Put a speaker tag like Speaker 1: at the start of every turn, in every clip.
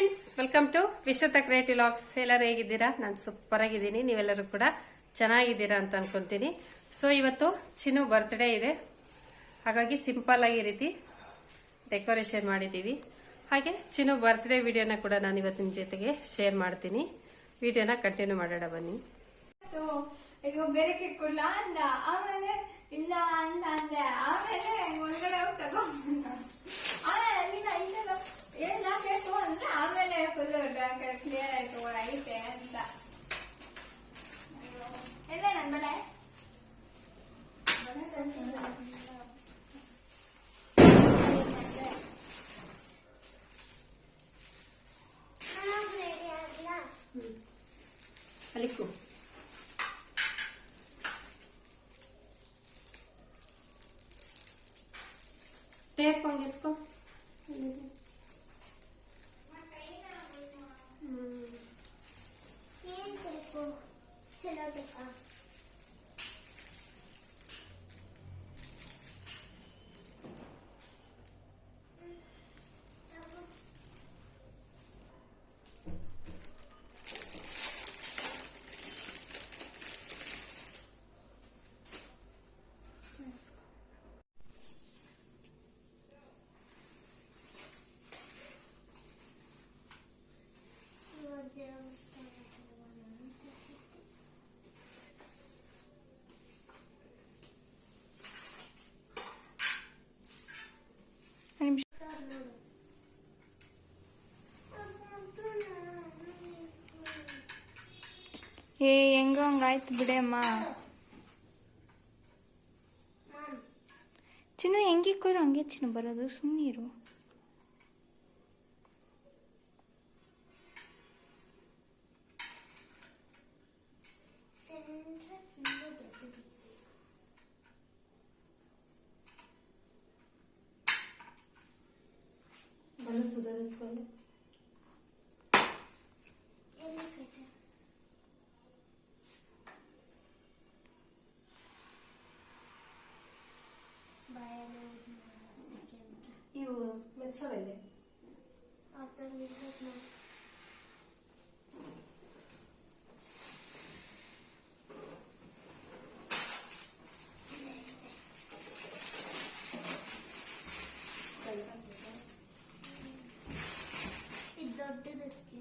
Speaker 1: Friends, welcome to Vishwatha creative vlogs. ಎಲ್ಲರೂ ಹೇಗಿದ್ದೀರಾ? ನಾನು ಸೂಪರ್ ಆಗಿದ್ದೀನಿ. ನೀವೆಲ್ಲರೂ ಕೂಡ ಚೆನ್ನಾಗಿದ್ದೀರಾ ಅಂತ ಅನ್ಕೊಂತೀನಿ. ಸೊ ಇವತ್ತು ಚಿನ್ನು ಬರ್ತ್ಡೇ ಇದೆ, ಹಾಗಾಗಿ ಸಿಂಪಲ್ ಆಗಿ ಈ ರೀತಿ ಡೆಕೋರೇಷನ್ ಮಾಡಿದ್ದೀವಿ. ಹಾಗೆ ಚಿನ್ನು ಬರ್ತ್ಡೇ ವಿಡಿಯೋನ ಕೂಡ ನಾನು ಇವತ್ತು ನಿಮ್ಮ ಜೊತೆಗೆ ಶೇರ್ ಮಾಡ್ತೀನಿ. ವಿಡಿಯೋನ ಕಂಟಿನ್ಯೂ ಮಾಡೋಣ ಬನ್ನಿ.
Speaker 2: ಈಗ ಬೇರೆ ಕೇಕ್ ಕೊಡ್ಲ ಅಂದ, ಆಮೇಲೆ ಇಲ್ಲ ಅಂತ ಅಂದೆ, ಆಮೇಲೆ ಒಳಗಡೆ ಹೋಗಿ ತಗೊಂಡ, ಆಮೇಲೆ ಅಲ್ಲಿಂದ ಐತಲ್ಲ ಏನ್ ಬೇಕು ಅಂದ್ರೆ ಆಮೇಲೆ ಫುಲ್ ಕ್ಲಿಯರ್ ಆಯ್ತು ಐತೆ ಅಂತ. ಎಲ್ಲ ನನ್ ಬಳೆ
Speaker 1: ಅಲಿಕು ಟೇಕೊಂಡ್ಕೊ.
Speaker 2: ಹೆಂಗೋ ಹಂಗಾಯ್ತು ಬಿಡಮ್ಮ. ಚಿನ್ನು ಹೆಂಗಿಕ್ಕೋರು ಹಂಗೆ ಚಿನ್ನು ಬರೋದು, ಸುಮ್ಮನಿರು.
Speaker 1: ಇವು ಮೆಸ್ಸವಲ್ಲೇ
Speaker 2: ದೊಡ್ಡದಕ್ಕೆ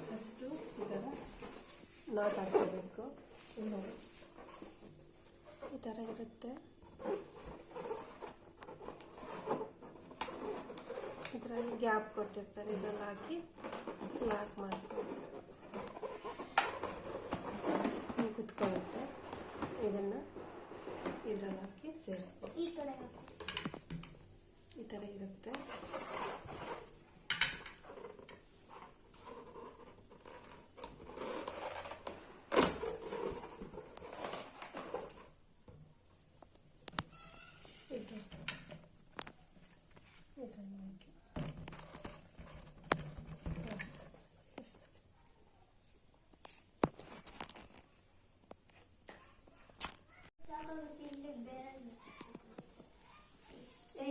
Speaker 1: ಫಸ್ಟು ಇದರ ನಾಟ್ ಹಾಕೋಬೇಕು. ಈ ಥರ ಇರುತ್ತೆ. ಇದರಲ್ಲಿ ಗ್ಯಾಪ್ ಕೊಟ್ಟಿರ್ತಾರೆ, ಇದೆಲ್ಲ ಹಾಕಿ ಲಾಕ್ ಮಾಡ್ಕೊಂಡು ಕುತ್ಕೊಳ್ಳುತ್ತೆ. ಇದನ್ನು ಇದರಲ್ಲಿ ಹಾಕಿ ಸೇರಿಸ್ಬೇಕು.
Speaker 2: ಈ ಕಡೆ
Speaker 1: ಈ ಥರ ಇರುತ್ತೆ.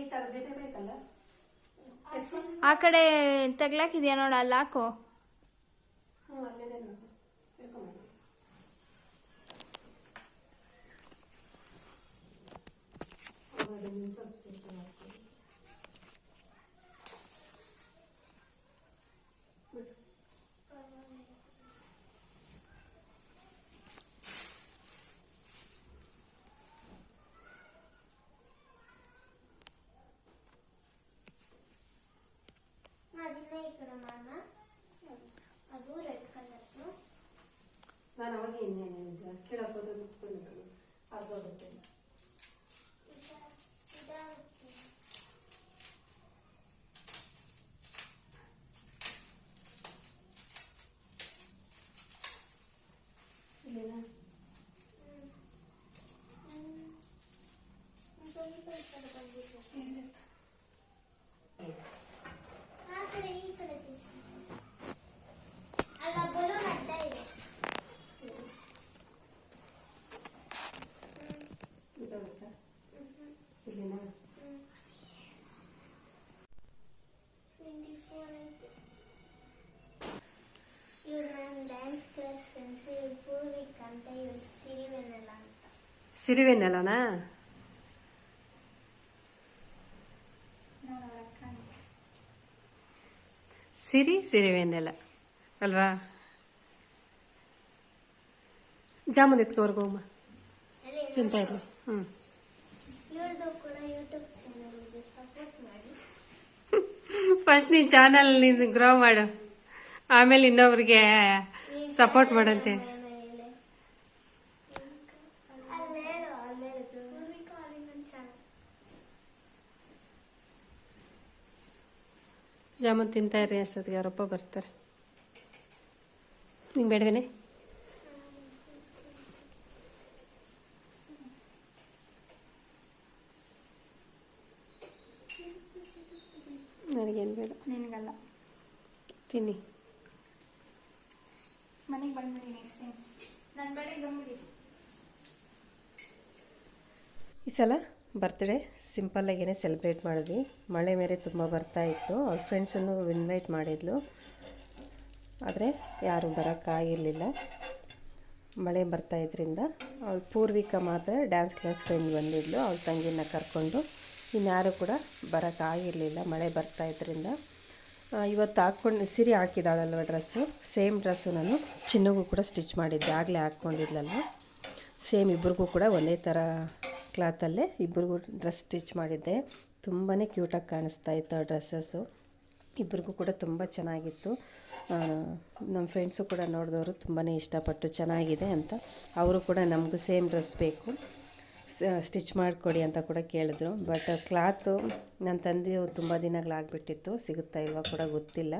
Speaker 1: ಈ ಥರದ್ದೇ ಬೇಕಲ್ಲ.
Speaker 2: ಆ ಕಡೆ ತಗ್ಲಾಕಿದ್ಯಾ ನೋಡ, ಅಲ್ಲಿ ಹಾಕೋ.
Speaker 1: ಅಲ್ಲೇ ನೋಡಿ ಸ್ವಲ್ಪ ಸ್ವಲ್ಪ ಹಾಕಿ
Speaker 2: ಅದು ರೆಡ್ ಕಲರ್.
Speaker 1: ನಾನು ಅವಾಗ ಇನ್ನೇನಿದ್ದೆ ಕೇಳಕ್ಕೋದು ನಿಂತ್ಕೊಂಡಿದ್ದೀನಿ, ಆಗೋಗುತ್ತೆ. ಸಿರಿವೆನ್ನೆಲನಾ? ಸಿರಿವೆನ್ನೆಲ ಅಲ್ವಾ? ಜಾಮೂನ್ ಎತ್ಕೋರ್ಗೋಮ್ಮ ತಿಂತಾ ಇರ್ಲಿ. ಫಸ್ಟ್ ನೀನ್ ಚಾನಲ್ ನಿಂದು ಗ್ರೋ ಮಾಡು, ಆಮೇಲೆ ಇನ್ನೊಬ್ರಿಗೆ ಸಪೋರ್ಟ್ ಮಾಡಂತೆ. ಜಾಮೂನ್ ತಿಂತಾ ಇರ್ರಿ, ಅಷ್ಟೊತ್ತಿಗೆ ಅವರಪ್ಪ ಬರ್ತಾರೆ. ನಿಂಗೆ ಬೇಡವೇನೆ? ನನಗೇನು ಬೇಡ.
Speaker 2: ನಿನಗಲ್ಲ,
Speaker 1: ತಿನ್ನಿ.
Speaker 2: ಮನೆಗೆ ಬಂದ್ಬಿಡಿ ನೆಕ್ಸ್ಟ್ ಟೈಮ್. ನನ್ನ ಬಡಿಗೆ ಬಂದ್ಬಿಡಿ.
Speaker 1: ಈ ಸಲ ಬರ್ತ್ಡೇ ಸಿಂಪಲ್ಲಾಗೇ ಸೆಲೆಬ್ರೇಟ್ ಮಾಡಿದ್ವಿ. ಮಳೆ ಮೇಲೆ ತುಂಬ ಬರ್ತಾ ಇತ್ತು. ಅವ್ರ ಫ್ರೆಂಡ್ಸನ್ನು ಇನ್ವೈಟ್ ಮಾಡಿದ್ಲು, ಆದರೆ ಯಾರೂ ಬರೋಕ್ಕಾಗಿರಲಿಲ್ಲ. ಮಳೆ ಬರ್ತಾ ಇದ್ರಿಂದ ಅವಳು ಪೂರ್ವಿಕ ಮಾತ್ರ ಡ್ಯಾನ್ಸ್ ಕ್ಲಾಸ್ ಫ್ರೆಂಡ್ ಬಂದಿದ್ಲು, ಅವಳ ತಂಗಿನ ಕರ್ಕೊಂಡು. ಇನ್ಯಾರೂ ಕೂಡ ಬರೋಕ್ಕಾಗಿರಲಿಲ್ಲ ಮಳೆ ಬರ್ತಾ ಇದ್ರಿಂದ. ಇವತ್ತು ಸಿರಿ ಹಾಕಿದಾಳಲ್ವ ಡ್ರೆಸ್ಸು, ಸೇಮ್ ಡ್ರೆಸ್ಸು ನಾನು ಚಿನ್ನಗೂ ಕೂಡ ಸ್ಟಿಚ್ ಮಾಡಿದ್ದೆ, ಆಗಲೇ ಹಾಕ್ಕೊಂಡಿದ್ಲಲ್ಲ. ಸೇಮ್ ಇಬ್ರಿಗೂ ಕೂಡ ಒಂದೇ ಥರ ಕ್ಲಾತಲ್ಲೇ ಇಬ್ರಿಗೂ ಡ್ರೆಸ್ ಸ್ಟಿಚ್ ಮಾಡಿದ್ದೆ. ತುಂಬಾ ಕ್ಯೂಟಾಗಿ ಕಾಣಿಸ್ತಾ ಇತ್ತು ಆ ಡ್ರೆಸ್ಸಸ್ಸು. ಇಬ್ರಿಗೂ ಕೂಡ ತುಂಬ ಚೆನ್ನಾಗಿತ್ತು. ನಮ್ಮ ಫ್ರೆಂಡ್ಸು ಕೂಡ ನೋಡಿದವರು ತುಂಬಾ ಇಷ್ಟಪಟ್ಟು ಚೆನ್ನಾಗಿದೆ ಅಂತ. ಅವರು ಕೂಡ ನಮಗೂ ಸೇಮ್ ಡ್ರೆಸ್ ಬೇಕು, ಸ್ಟಿಚ್ ಮಾಡಿಕೊಡಿ ಅಂತ ಕೂಡ ಕೇಳಿದ್ರು. ಬಟ್ ಕ್ಲಾತು ನನ್ನ ತಂದೆ ತುಂಬ ದಿನಗಳಾಗ್ಬಿಟ್ಟಿತ್ತು, ಸಿಗುತ್ತಾ ಇಲ್ವಾ ಕೂಡ ಗೊತ್ತಿಲ್ಲ.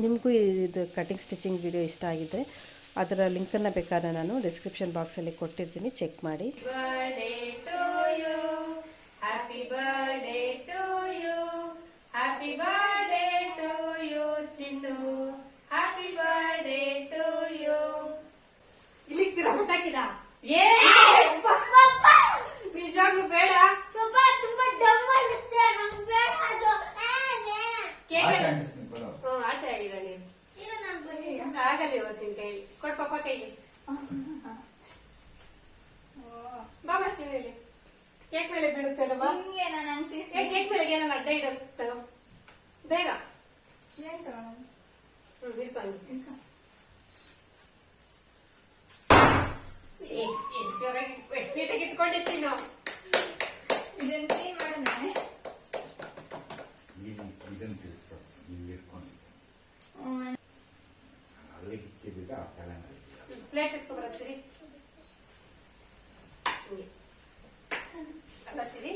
Speaker 1: ನಿಮಗೂ ಇದು ಕಟಿಂಗ್ ಸ್ಟಿಚಿಂಗ್ ವಿಡಿಯೋ ಇಷ್ಟ ಆಗಿದ್ದರೆ ಅದರ ಲಿಂಕನ್ನು ಬೇಕಾದ್ರೆ ನಾನು ಡಿಸ್ಕ್ರಿಪ್ಷನ್ ಬಾಕ್ಸಲ್ಲಿ ಕೊಟ್ಟಿರ್ತೀನಿ, ಚೆಕ್ ಮಾಡಿ. ನಿಜವಾಗ್ಲೂ ಬೇಡ, ಆಚೆ ಆಗಿಲ್ಲ ನೀನು. ಆಗಲ್ಲ ಇವತ್ತಿನ ಕೈಲಿ ಕೊಡ್ ಪಾಪ ಕೈಗೆ. ಬಾಬಾ ಸಿನಲ್ಲಿ ಕೇಕ್ ಮೇಲೆ ಬೀಳುತ್ತಲ್ಲ, ಕೇಕ್ ಮೇಲೆ ಏನಾನ ಅಡ್ಡ ಇಡುತ್ತಲ್ಲ, ಬೇಗ ಎಷ್ಟು ನೀಟಾಗಿ ಇಟ್ಕೊಂಡಿರ್ತೀವಿ ನಾವು.
Speaker 2: ಇದನ್ನ ಕ್ಲೀನ್ ಮಾಡೋಣ.
Speaker 1: ಪ್ಲೇಸ್ ಎತ್ಕೊಬರ ಸಿರಿ, ಅಲ್ಲ ಸಿರಿ.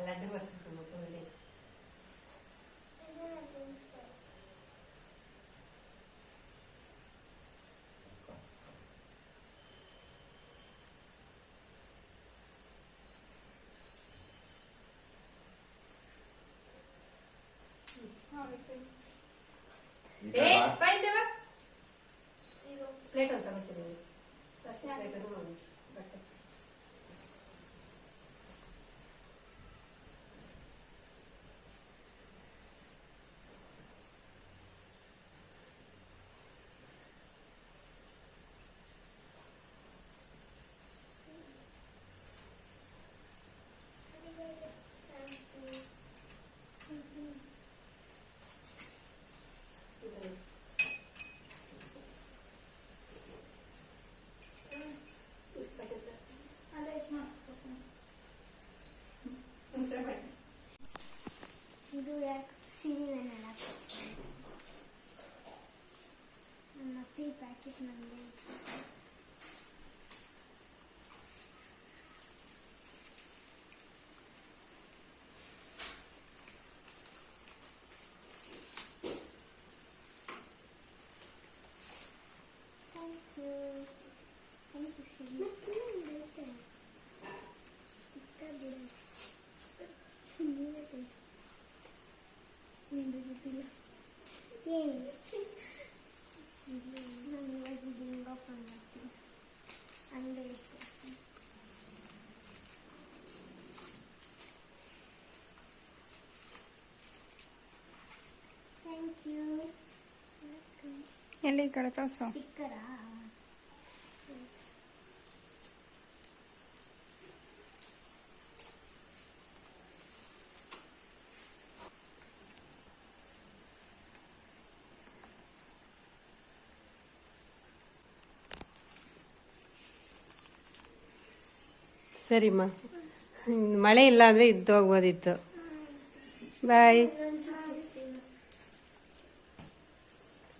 Speaker 1: ಲಡ್ಡು ಬರ್ತದೆ ಮಕ್ಕಳಲ್ಲಿ. ಪ್ಲೇಟ್ ಅಂತ ಬಸ್ಸಿದೆ ಅಷ್ಟೇ, ಪ್ಲೇಟ್ ಬರ್ತದೆ.
Speaker 2: ಎಲ್ಲಿ ಈ ಕಡೆ ತೋರ್ಸು.
Speaker 1: ಸರಿಮ್ಮ, ಮಳೆ ಇಲ್ಲ ಅಂದ್ರೆ ಇದ್ದು ಹೋಗ್ಬೋದಿತ್ತು. ಬಾಯ್.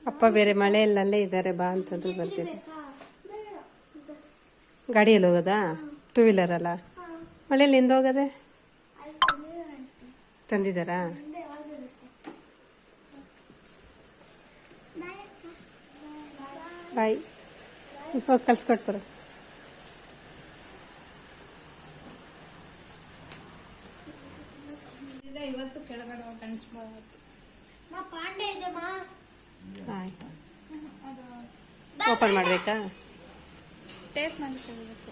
Speaker 1: ಅಪ್ಪ ಬೇರೆ ಮಳೆಯಲ್ಲೇ ಇದ್ದಾರೆ, ಬಾ ಅಂತಂದ್ರು ಬರ್ತಿದ್ದೆ. ಗಾಡಿಯಲ್ಲಿ ಹೋಗೋದಾ? ಟೂ ವೀಲರ್ ಅಲ್ಲ, ಮಳೆಯಲ್ಲಿ ಹಿಂದೆ ಹೋಗೋದೆ. ತಂದಿದ್ದಾರಾ? ಬಾಯ್. ಹೋಗಿ ಕಲ್ಸ್ಕೊಟ್ಬರು.
Speaker 2: ಇವತ್ತು ಕೆಳಗಡೆ ಕಾಣಿಸ್ಬೋದು. ಪಾಂಡೆ ಇದೆ ಮಾ.
Speaker 1: ಆಯ್ತು, ಓಪನ್ ಮಾಡ್ಬೇಕಾ?
Speaker 2: ಟೇಪ್ ಮಾಡಿ ತೆಗಿಬೇಕು.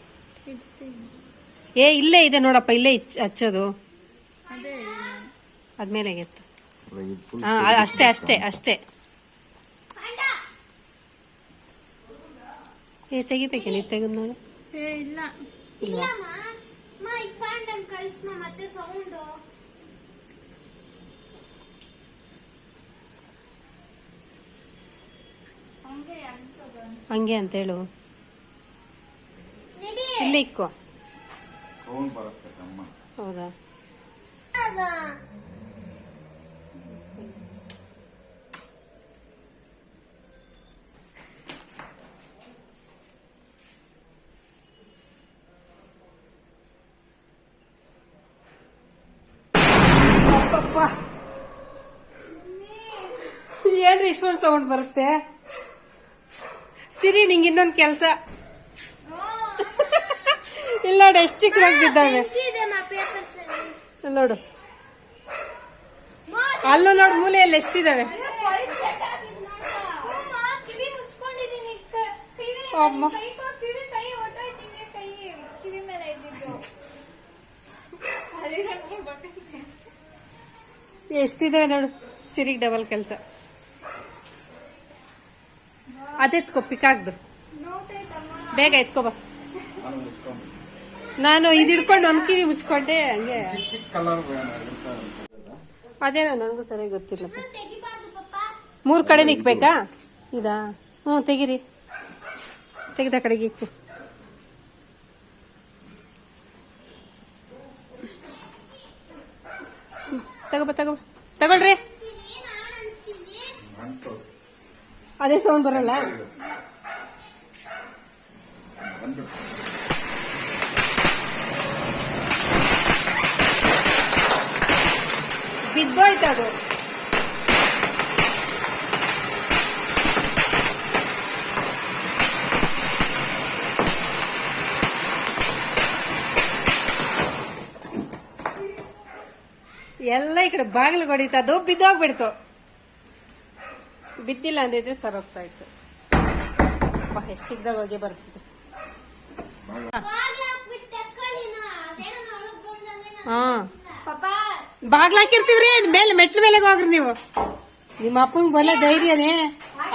Speaker 1: ಏ ಇಲ್ಲೇ ಇದೆ ನೋಡಪ್ಪ, ಇಲ್ಲೇ ಹಚ್ಚೋದು.
Speaker 2: ಅದೇ
Speaker 1: ಅದ್ಮೇಲೆ ಎತ್ತು. ಅಷ್ಟೇ ಅಷ್ಟೇ ಅಷ್ಟೇ. ಏ ತೆಗಿಬೇಕೆ? ನೀವು ತೆಗೆದು ನೋಡು.
Speaker 2: ಇಲ್ಲ
Speaker 1: ಇಲ್ವಾ?
Speaker 2: ಮತ್ತೆ ಸೌಂಡ್
Speaker 1: ಹಂಗೆ ಅಂತ ಹೇಳು. ಇಲ್ಲಿ ಇಕ್ಕೋ. ಹೌದಾ? ಏನ್ರಿ ಇಷ್ಟೊಂದು ಸೌಂಡ್ ಬರುತ್ತೆ? ಸಿರಿ, ನಿಂಗೆ ಇನ್ನೊಂದು ಕೆಲಸ ಇಲ್ಲ ನೋಡು, ಎಷ್ಟು ಚಿಕ್ಕದಾಗಿ ಬಿದ್ದಾವೆ ನೋಡು. ಅಲ್ಲೂ ನೋಡು, ಮೂಲೆಯಲ್ಲಿ ಎಷ್ಟಿದಾವೆ. ಅಮ್ಮ, ಎಷ್ಟಿದಾವೆ ನೋಡು. ಸಿರಿಗೆ ಡಬಲ್ ಕೆಲಸ. ಅದೆತ್ಕೋ, ಪಿಕಾಗ್ದು ಬೇಗ ಎತ್ಕೋಬ. ನಾನು ಇದು ಹಿಡ್ಕೊಂಡು ಒಂದು ಕಿವಿ ಮುಚ್ಕೊಂಡೆ ಹಂಗೆ. ಅದೇನೋ ನನಗೂ ಸರಿಯಾಗಿ ಗೊತ್ತಿಲ್ಲ. 3 ಕಡೆ ಇಕ್ಬೇಕಾ? ಇದಾ? ಹ್ಞೂ ತೆಗಿರಿ. ತೆಗೆದ ಕಡೆಗೆ ಇಕ್ಕು. ತಗೊಳ್ರಿ. ಅದೇ ಸೌಂಡ್ ಬರಲ್ಲ. ಬಿದ್ದೋಯ್ತದು. ಎಲ್ಲ ಈ ಕಡೆ ಬಾಗಿಲು ಹೊಡಿತದು, ಬಿದ್ದೋಗ್ಬಿಡ್ತು. ಬಿದ್ದಿಲ್ಲ ಅಂದಿದ್ರೆ ಸರ್ ಹೋಗ್ತಾ ಇತ್ತು. ಎಷ್ಟು ಚಿಕ್ಕದಾಗ ಹೋಗಿ ಬರ್ತಿದೆ. ಹಾ, ಬಾಗ್ಲಾಕಿರ್ತೀವ್ರಿ, ಮೇಲೆ ಮೆಟ್ಲ ಮೇಲೆ ಹೋಗ್ರಿ ನೀವು. ನಿಮ್ಮ ಅಪ್ಪಂಗ್ ಬಲ್ಲ ಧೈರ್ಯನೇ,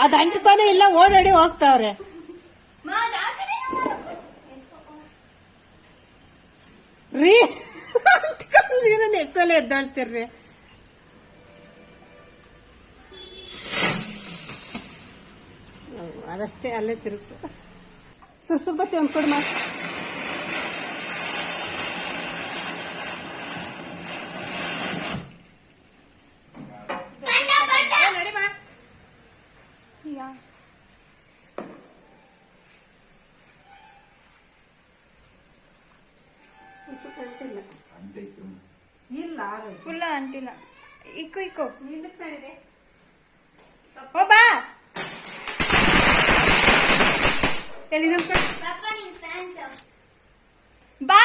Speaker 1: ಅದ್ ಅಂಟ್ತಾನೆ ಇಲ್ಲ, ಓಡಾಡಿ ಹೋಗ್ತಾವ್ರೆ. ರೀ ಎಷ್ಟೆಲ್ಲ ಎದ್ದಾಳ್ತಿರ್ರಿ. ಅದಷ್ಟೇ, ಅಲ್ಲೇ ತಿರುಗ್ತು. ಸುಸುಬತ್ತಿ ಒಂದ್ ಕೊಡು ಮಾ. ಇಲ್ಲ,
Speaker 2: ಫುಲ್ಲ ಅಂಟಿಲ್ಲ. ಇಕ್ಕು ಇಕ್ಕು. ಓ ಬಾ.
Speaker 1: ಎಲ್ಲಿ ನಮ್ಮ
Speaker 2: ಬಾ.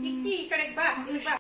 Speaker 1: ಇಕ್ಕಿ ಈ ಕಡೆಗೆ ಬಾ ಇಲ್ಲಿ ಬಾ